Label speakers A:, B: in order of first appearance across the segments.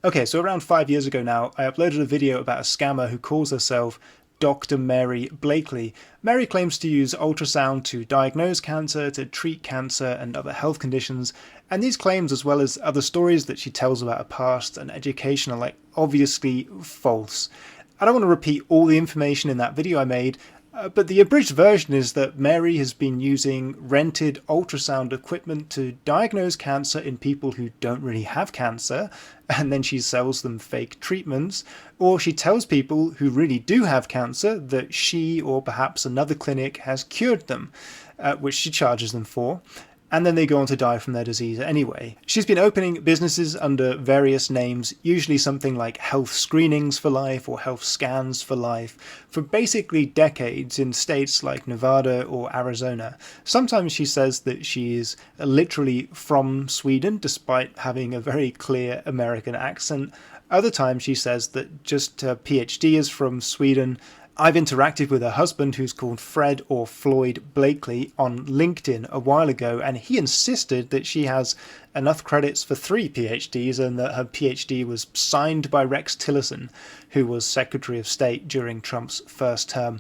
A: Okay, so around 5 years ago now, I uploaded a video about a scammer who calls herself Dr. Mary Blakley. Mary claims to use ultrasound to diagnose cancer, to treat cancer and other health conditions, and these claims, as well as other stories that she tells about her past and education, are obviously false. I don't want to repeat all the information in that video I made, but the abridged version is that Mary has been using rented ultrasound equipment to diagnose cancer in people who don't really have cancer, and then she sells them fake treatments, or she tells people who really do have cancer that she or perhaps another clinic has cured them, which she charges them for, and then they go on to die from their disease anyway. She's been opening businesses under various names, usually something like health screenings for life or health scans for life, for basically decades in states like Nevada or Arizona. Sometimes she says that she is literally from Sweden, despite having a very clear American accent. Other times she says that just her PhD is from Sweden. I've interacted with her husband, who's called Fred or Floyd Blakley, on LinkedIn a while ago, and he insisted that she has enough credits for 3 PhDs and that her PhD was signed by Rex Tillerson, who was Secretary of State during Trump's first term.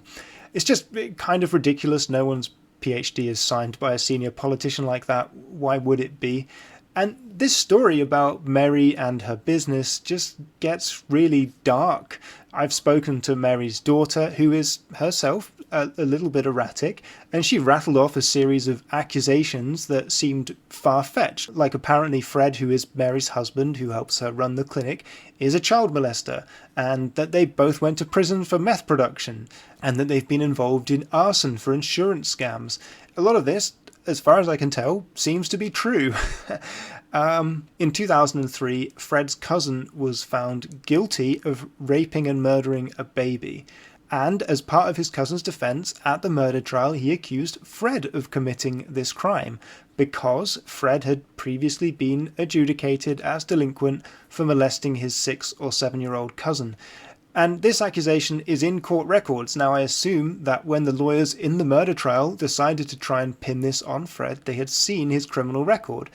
A: It's just kind of ridiculous. No one's PhD is signed by a senior politician like that. Why would it be? And this story about Mary and her business just gets really dark. I've spoken to Mary's daughter, who is herself a little bit erratic, and she rattled off a series of accusations that seemed far-fetched, like apparently Fred, who is Mary's husband, who helps her run the clinic, is a child molester, and that they both went to prison for meth production, and that they've been involved in arson for insurance scams. A lot of this, as far as I can tell, seems to be true. In 2003, Fred's cousin was found guilty of raping and murdering a baby. And as part of his cousin's defense at the murder trial, he accused Fred of committing this crime because Fred had previously been adjudicated as delinquent for molesting his 6 or 7-year-old cousin. And this accusation is in court records. Now, I assume that when the lawyers in the murder trial decided to try and pin this on Fred, they had seen his criminal record.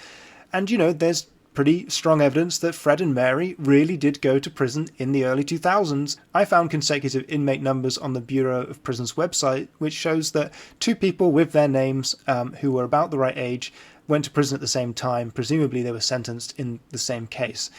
A: And, there's pretty strong evidence that Fred and Mary really did go to prison in the early 2000s. I found consecutive inmate numbers on the Bureau of Prisons website, which shows that 2 people with their names who were about the right age went to prison at the same time. Presumably they were sentenced in the same case.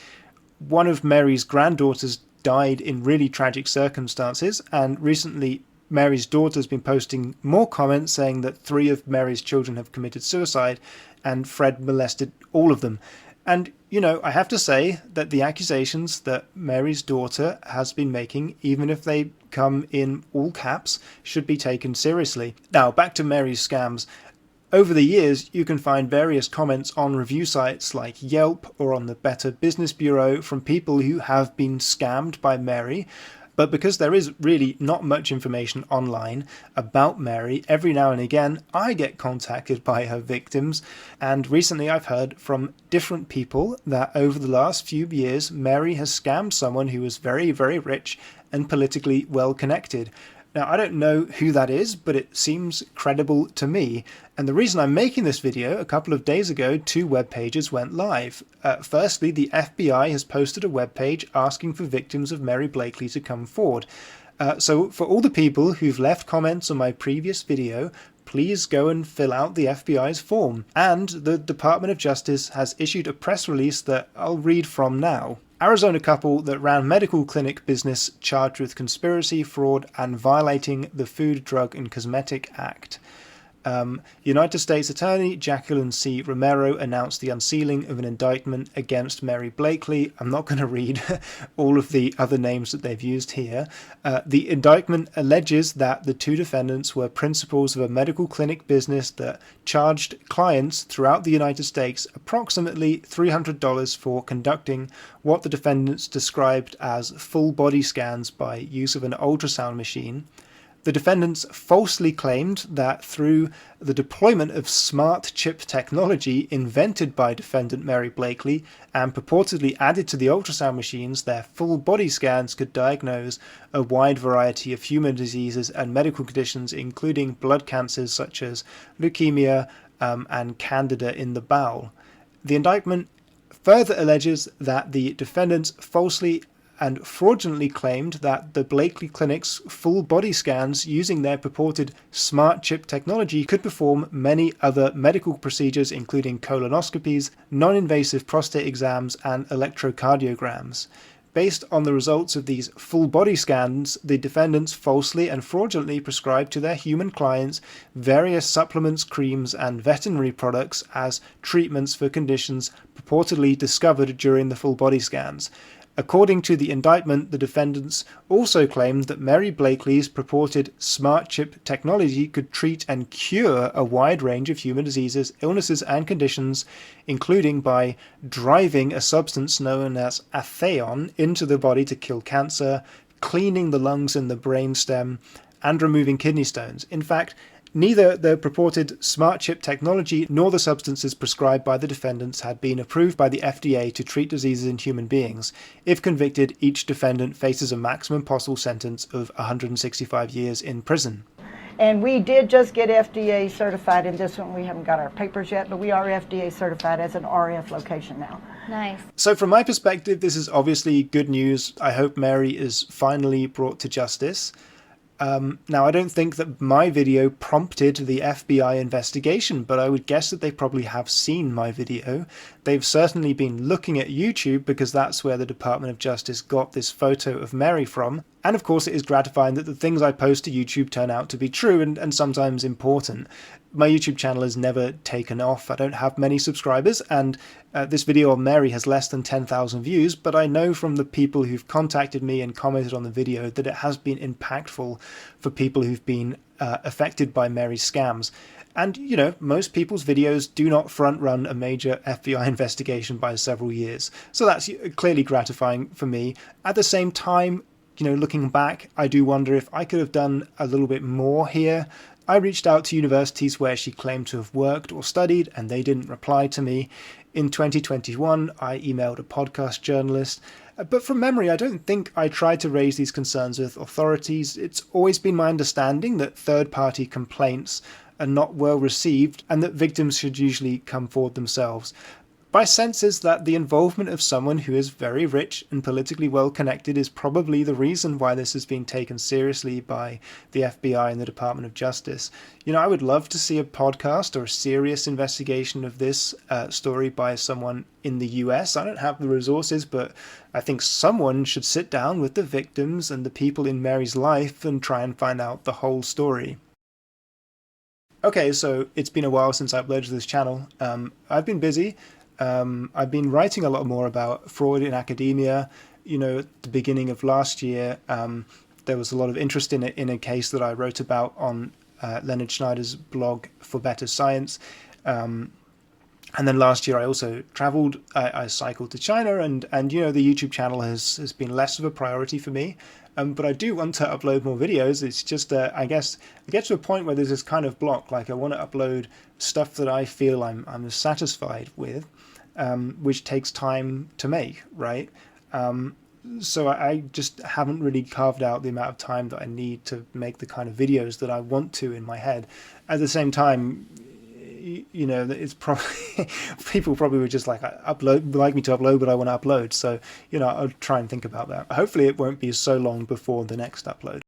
A: One of Mary's granddaughters died in really tragic circumstances, and recently Mary's daughter has been posting more comments saying that 3 of Mary's children have committed suicide and Fred molested all of them. And, I have to say that the accusations that Mary's daughter has been making, even if they come in all caps, should be taken seriously. Now, back to Mary's scams. Over the years, you can find various comments on review sites like Yelp or on the Better Business Bureau from people who have been scammed by Mary. But because there is really not much information online about Mary, every now and again I get contacted by her victims, and recently I've heard from different people that over the last few years Mary has scammed someone who was very, very rich and politically well connected. Now, I don't know who that is, but it seems credible to me. And the reason I'm making this video, a couple of days ago, 2 web pages went live. Firstly, the FBI has posted a web page asking for victims of Mary Blakley to come forward. So for all the people who've left comments on my previous video, please go and fill out the FBI's form. And the Department of Justice has issued a press release that I'll read from now. Arizona couple that ran medical clinic business charged with conspiracy, fraud, and violating the Food, Drug, and Cosmetic Act. United States Attorney Jacqueline C. Romero announced the unsealing of an indictment against Mary Blakley. I'm not going to read all of the other names that they've used here. The indictment alleges that the 2 defendants were principals of a medical clinic business that charged clients throughout the United States approximately $300 for conducting what the defendants described as full body scans by use of an ultrasound machine. The defendants falsely claimed that through the deployment of smart chip technology invented by defendant Mary Blakley and purportedly added to the ultrasound machines, their full body scans could diagnose a wide variety of human diseases and medical conditions, including blood cancers such as leukemia and candida in the bowel. The indictment further alleges that the defendants falsely and fraudulently claimed that the Blakley clinic's full body scans using their purported smart chip technology could perform many other medical procedures, including colonoscopies, non-invasive prostate exams, and electrocardiograms. Based on the results of these full body scans, the defendants falsely and fraudulently prescribed to their human clients various supplements, creams, and veterinary products as treatments for conditions purportedly discovered during the full body scans. According to the indictment, the defendants also claimed that Mary Blakley's purported smart chip technology could treat and cure a wide range of human diseases, illnesses, and conditions, including by driving a substance known as atheon into the body to kill cancer, cleaning the lungs and the brainstem, and removing kidney stones. In fact, neither the purported smart chip technology nor the substances prescribed by the defendants had been approved by the FDA to treat diseases in human beings. If convicted, each defendant faces a maximum possible sentence of 165 years in prison.
B: And we did just get FDA certified in this one. We haven't got our papers yet, but we are FDA certified as an RF location now.
C: Nice.
A: So from my perspective, this is obviously good news. I hope Mary is finally brought to justice. Now, I don't think that my video prompted the FBI investigation, but I would guess that they probably have seen my video. They've certainly been looking at YouTube because that's where the Department of Justice got this photo of Mary from. And of course, it is gratifying that the things I post to YouTube turn out to be true and sometimes important. My YouTube channel has never taken off. I don't have many subscribers, and this video on Mary has less than 10,000 views, but I know from the people who've contacted me and commented on the video that it has been impactful for people who've been affected by Mary's scams. And, you know, most people's videos do not front-run a major FBI investigation by several years. So that's clearly gratifying for me. At the same time, you know, looking back, I do wonder if I could have done a little bit more here. I reached out to universities where she claimed to have worked or studied, and they didn't reply to me. In 2021, I emailed a podcast journalist. But from memory, I don't think I tried to raise these concerns with authorities. It's always been my understanding that third-party complaints are not well received and that victims should usually come forward themselves. My sense is that the involvement of someone who is very rich and politically well connected is probably the reason why this has been taken seriously by the FBI and the Department of Justice. You know, I would love to see a podcast or a serious investigation of this story by someone in the US. I don't have the resources, but I think someone should sit down with the victims and the people in Mary's life and try and find out the whole story. Okay, so it's been a while since I uploaded to this channel. I've been busy. I've been writing a lot more about fraud in academia. You know, at the beginning of last year, there was a lot of interest in it in a case that I wrote about on Leonard Schneider's blog For Better Science. And then last year I also traveled. I cycled to China, and you know, the YouTube channel has been less of a priority for me. But I do want to upload more videos. It's just, I guess, I get to a point where there's this kind of block. Like, I want to upload stuff that I feel I'm satisfied with, which takes time to make, right? So I just haven't really carved out the amount of time that I need to make the kind of videos that I want to in my head. At the same time, you know, it's probably people probably were just like, like me to upload, but I want to upload. So, you know, I'll try and think about that. Hopefully it won't be so long before the next upload.